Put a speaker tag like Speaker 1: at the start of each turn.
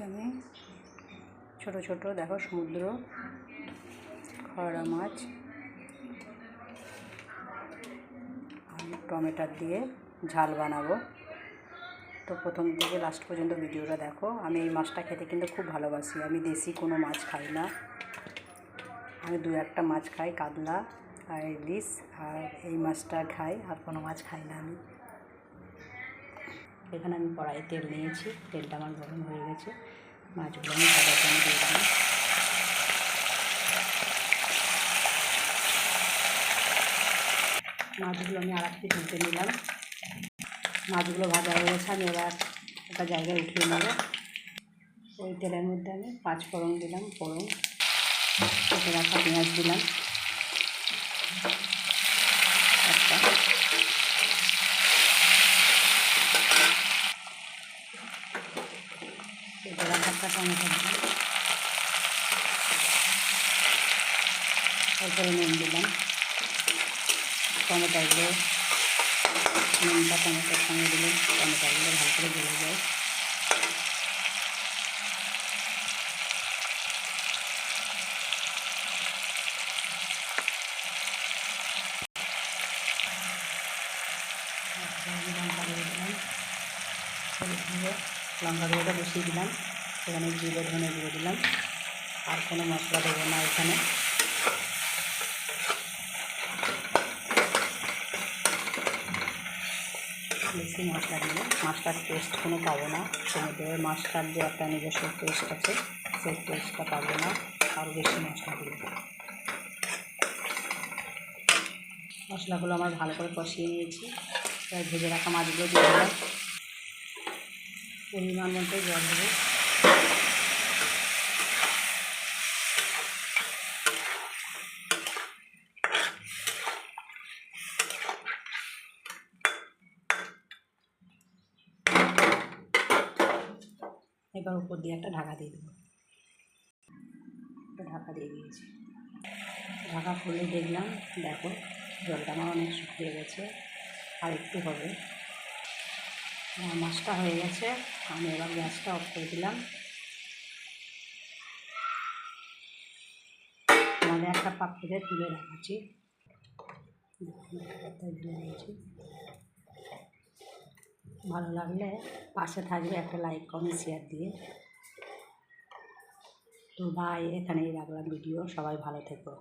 Speaker 1: আজকে আমি ছোট ছোট দেখো সমুদ্র খরা মাছ আমি টমেটো দিয়ে ঝাল বানাবো। তো প্রথম থেকে লাস্ট পর্যন্ত ভিডিওটা দেখো। আমি এই মাছটা খেতে কিন্তু খুব ভালোবাসি। আমি দেশি কোনো মাছ খাই না, আমি দু একটা মাছ খাই, কাতলা আর ইলিশ, আর এই মাছটা খাই, আর কোনো মাছ খাই না আমি। এখানে আমি কড়াইয়ে তেল নিয়েছি, তেলটা আমার গরম হয়ে গেছে। মাছগুলো আমি ভাজা করে দিয়ে দিই। মাছগুলো আমি আর একটু তুলতে নিলাম। মাছগুলো ভাজা হয়ে গেছে, আমি এবার একটা জায়গায় উঠিয়ে নেব। ওই তেলের মধ্যে আমি 5 ফোড়ন দিলাম, ফোড়ন কেটে রাখা পেঁয়াজ দিলাম একটা, কেটে রাখা একটা টমেটো দিলাম, তারপরে নুন দিলাম। টমেটোগুলো নুনটা টমেটোর সঙ্গে দিলাম, টমেটোগুলো ভালো করে গলে যায়। লঙ্কা দিয়ে দিলাম, হলুদ দিয়ে লঙ্কা গুঁড়োটা বসিয়ে দিলাম। সেখানে জিরে ধনে দিয়ে দিলাম, আর কোনো মশলা দেবো না এখানে। বেশি মশলা দিলে মাছটার টেস্ট কোনো পাবো না। সমুদ্রের মাছটার যে একটা নিজস্ব টেস্ট আছে, সেই টেস্টটা পাবো না আরও বেশি মশলা দিলে। মশলাগুলো আমার ভালো করে কষিয়ে নিয়েছি। এবার ভেজে রাখা মাছগুলো দিয়ে দিলাম, পরিমাণ মতো জল দেবো। এবার উপর দিয়ে একটা ঢাকা দিয়ে দেবো। একটা ঢাকা দিয়ে দিয়েছি। ঢাকা খুলে দেখলাম, দেখো জলটা আমার অনেক শুকিয়ে গেছে, আর একটু হবে। মাছটা হয়ে গেছে, আমি এবার গ্যাসটা অফ করে দিলাম। তোমাদের একটা পাত্রে তুলে রাখছি, দিয়েছি। ভালো লাগলে পাশে থাকবে, একটা লাইক কমেন্ট শেয়ার দিয়ে। তো বাই, এখানেই রাখলাম ভিডিও। সবাই ভালো থেকো।